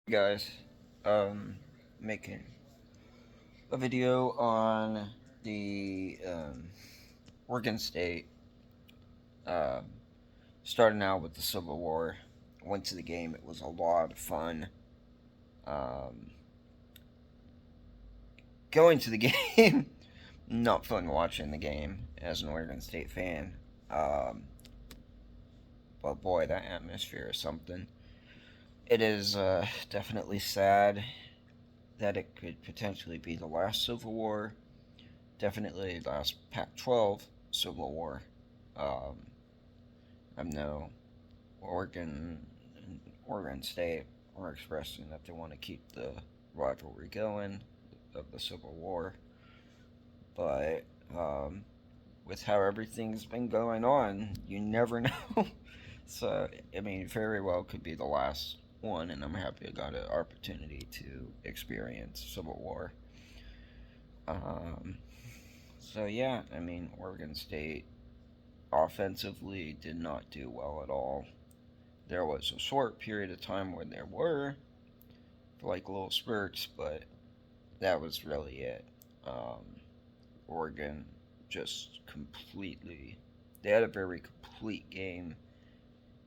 Guys, making a video on the Oregon State, um, starting out with the Civil War. Went to the game. It was a lot of fun. Um, Going to the game, not fun watching the game as an Oregon State fan. Um, but boy, that atmosphere is something. It is definitely sad that it could potentially be the last Civil War. Definitely the last Pac-12 Civil War. Um, I know Oregon and Oregon State are expressing that they want to keep the rivalry going of the Civil War, but um, with how everything's been going on, you never know. So, I mean, very well could be the last one, and I'm happy I got an opportunity to experience Civil War. Um, so, yeah, I mean, Oregon State offensively did not do well at all. There was a short period of time where there were like little spurts, but that was really it. Um, Oregon just completely, they had a very complete game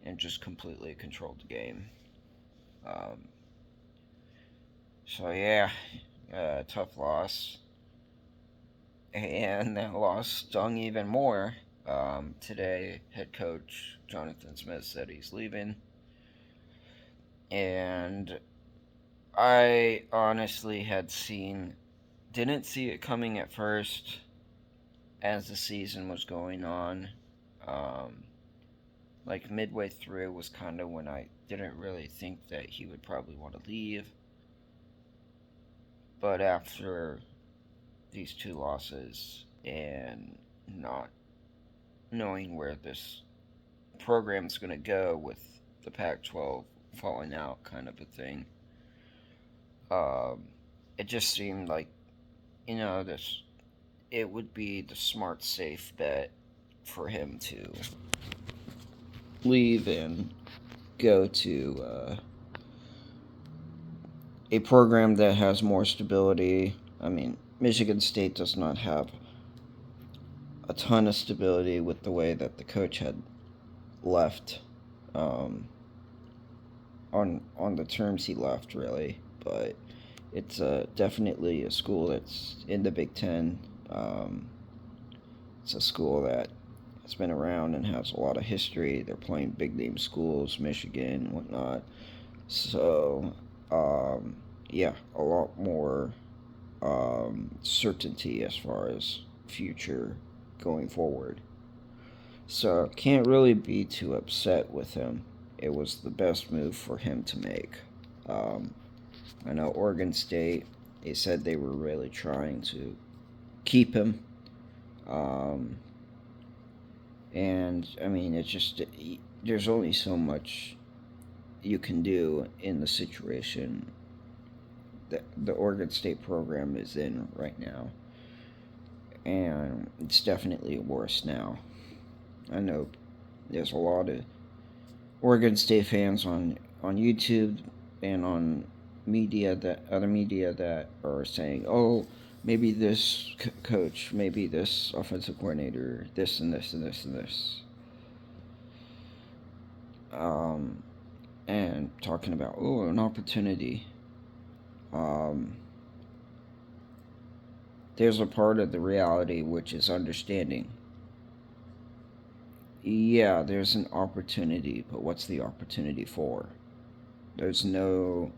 and just completely controlled the game. Um, so yeah, tough loss, and that loss stung even more. Today, head coach Jonathan Smith said he's leaving, and I honestly didn't see it coming at first as the season was going on. Um, like midway through was kind of when I didn't really think that he would probably want to leave. But after these two losses and not knowing where this program's going to go with the Pac 12 falling out, kind of a thing, um, it just seemed like, this it would be the smart, safe bet for him to leave and go to a program that has more stability. I mean, Michigan State does not have a ton of stability with the way that the coach had left, um, on the terms he left, really. But it's definitely a school that's in the Big Ten. Um, it's a school that has been around and has a lot of history. They're playing big name schools, Michigan, whatnot. So, yeah, a lot more certainty as far as future going forward. So, can't really be too upset with him. It was the best move for him to make. Um, I know Oregon State, they said they were really trying to keep him. Um, and, I mean, it's just, there's only so much you can do in the situation that the Oregon State program is in right now. And it's definitely worse now. I know there's a lot of Oregon State fans on YouTube and on other media that are saying, "Oh, maybe this coach, maybe this offensive coordinator, this and this and this and this," um, and talking about an opportunity. Um, there's a part of the reality which is understanding. Yeah, there's an opportunity, but what's the opportunity for? There's no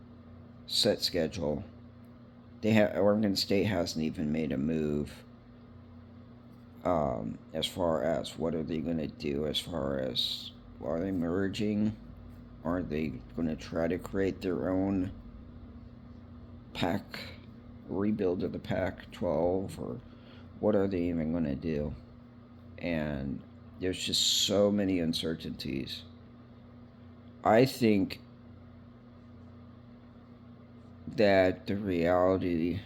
set schedule. Oregon State hasn't even made a move, as far as what are they going to do, as far as are they merging? Are they going to try to create their own pack, rebuild of the Pac 12, or what are they even going to do? And there's just so many uncertainties. I think that the reality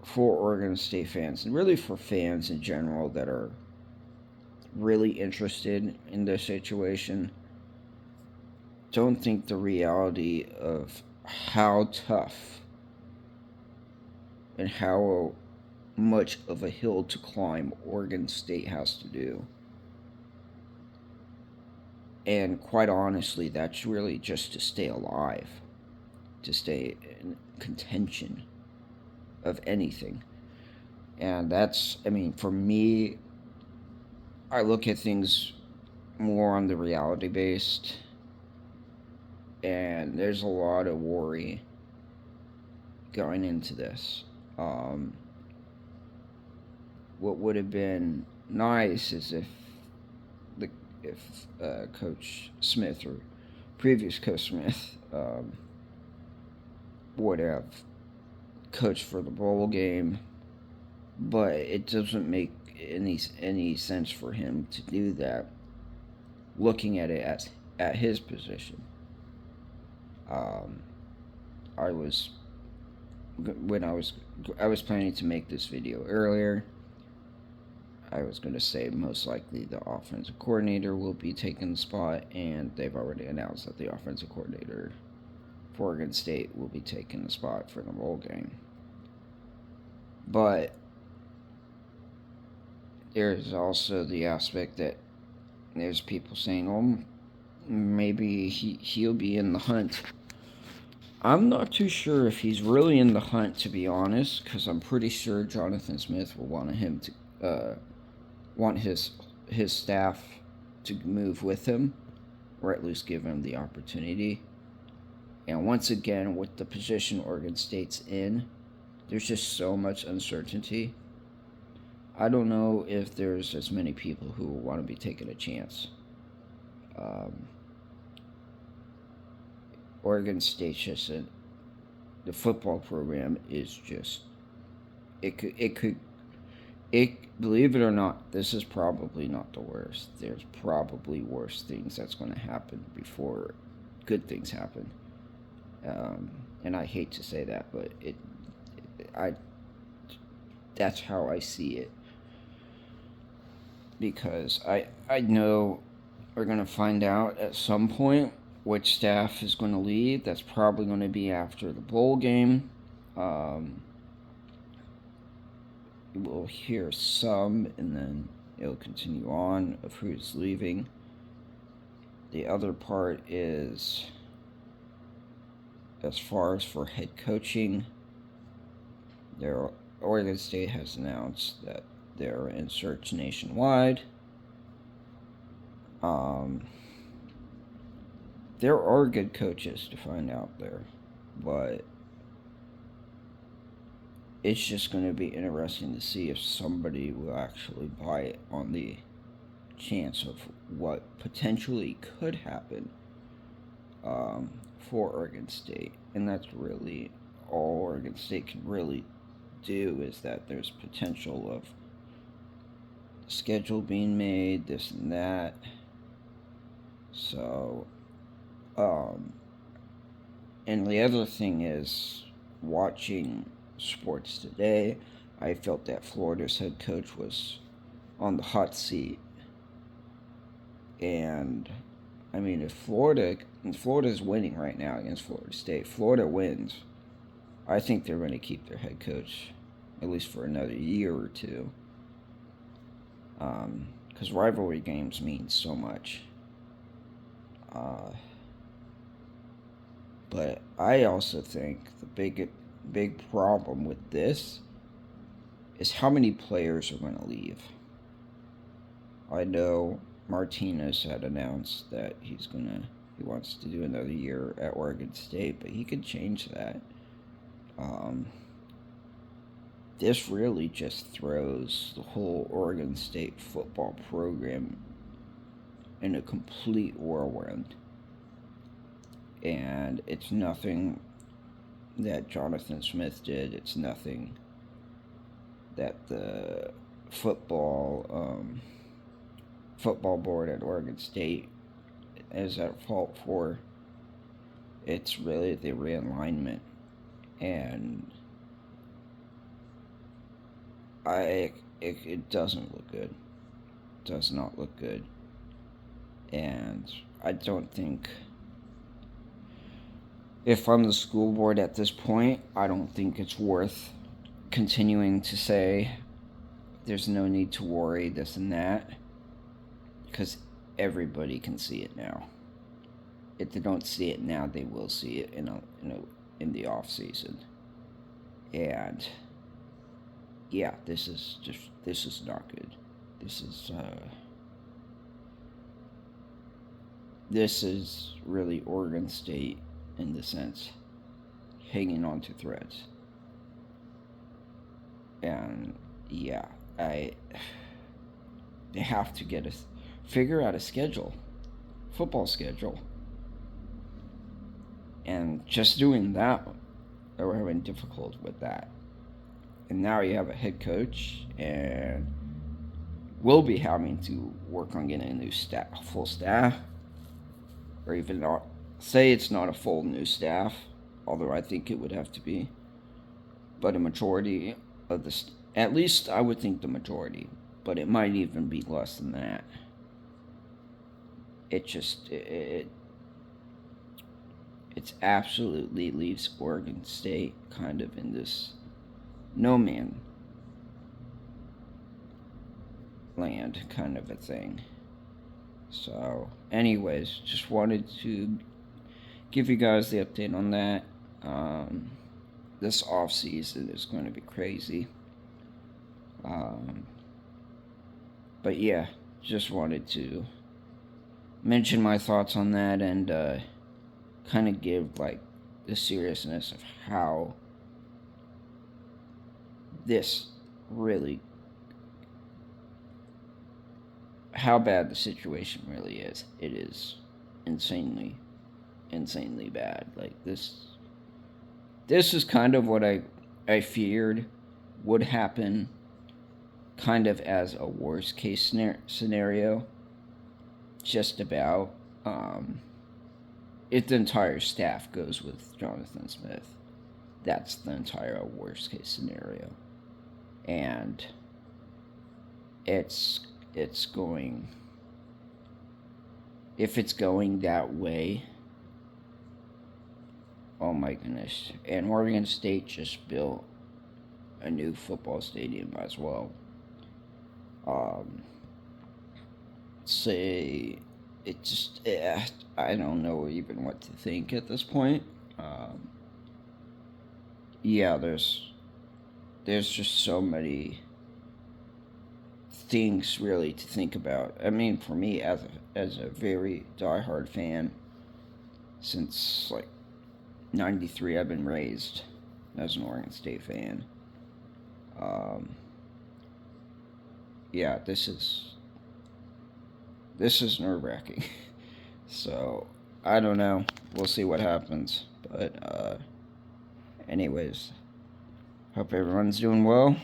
for Oregon State fans, and really for fans in general that are really interested in this situation, don't think the reality of how tough and how much of a hill to climb Oregon State has to do. And quite honestly, that's really just to stay alive, to stay in contention of anything. And that's, I mean, for me, I look at things more on the reality based, and there's a lot of worry going into this. What would have been nice is the if Coach Smith or previous Coach Smith would have coached for the bowl game, but it doesn't make any sense for him to do that. Looking at it as at his position, I was when I was planning to make this video earlier. I was going to say most likely the offensive coordinator will be taking the spot, and they've already announced that the offensive coordinator for Oregon State will be taking the spot for the bowl game. But there's also the aspect that there's people saying, oh, maybe he'll be in the hunt. I'm not too sure if he's really in the hunt, to be honest, because I'm pretty sure Jonathan Smith will want him to want his staff to move with him, or at least give him the opportunity. And once again, with the position Oregon State's in, there's just so much uncertainty. I don't know if there's as many people who want to be taking a chance. Oregon State just said the football program is just it could believe it or not, this is probably not the worst. There's probably worse things that's going to happen before good things happen. And I hate to say that, but that's how I see it. Because I know we're going to find out at some point which staff is going to leave. That's probably going to be after the bowl game. We'll hear some, and then it'll continue on of who's leaving. The other part is, as far as for head coaching, Oregon State has announced that they're in search nationwide. There are good coaches to find out there, but it's just going to be interesting to see if somebody will actually buy it on the chance of what potentially could happen for Oregon State. And that's really all Oregon State can really do, is that there's potential of schedule being made, this and that. So, and the other thing is, watching sports today, I felt that Florida's head coach was on the hot seat. And I mean, if Florida's winning right now against Florida State, Florida wins, I think they're going to keep their head coach at least for another year or two. Because rivalry games mean so much. But I also think the big problem with this is how many players are going to leave. I know Martinez had announced that he wants to do another year at Oregon State, but he could change that. This really just throws the whole Oregon State football program in a complete whirlwind. And it's nothing that Jonathan Smith did. It's nothing that the football board at Oregon State is at fault for. It's really the realignment, and it doesn't look good. It does not look good, and I don't think if I'm the school board at this point, I don't think it's worth continuing to say there's no need to worry, this and that, because everybody can see it now. If they don't see it now, they will see it in the off season. And yeah, this is not good. This is really Oregon State in the sense hanging on to threads. And yeah, they have to figure out a schedule, football schedule. And just doing that, they were having difficulty with that. And now you have a head coach, and we'll be having to work on getting a new full staff, or even not. Say it's not a full new staff, although I think it would have to be. But a majority of at least I would think the majority, but it might even be less than that. It absolutely leaves Oregon State kind of in this no man land kind of a thing. So, anyways, just wanted to give you guys the update on that. This off season is going to be crazy. But yeah, just wanted to mention my thoughts on that and kind of give like the seriousness of how this really, how bad the situation really is. It is insanely bad. Like this is kind of what I feared would happen, kind of as a worst case scenario. Just about if the entire staff goes with Jonathan Smith, that's the entire worst case scenario. And it's going, if it's going that way, oh my goodness. And Oregon State just built a new football stadium as well. Say it just I don't know even what to think at this point. Yeah, there's just so many things really to think about. I mean, for me as a very diehard fan, since like '93, I've been raised as an Oregon State fan. Yeah, this is nerve-wracking. So I don't know. We'll see what happens. But anyways, hope everyone's doing well.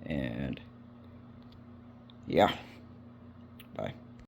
And yeah, bye.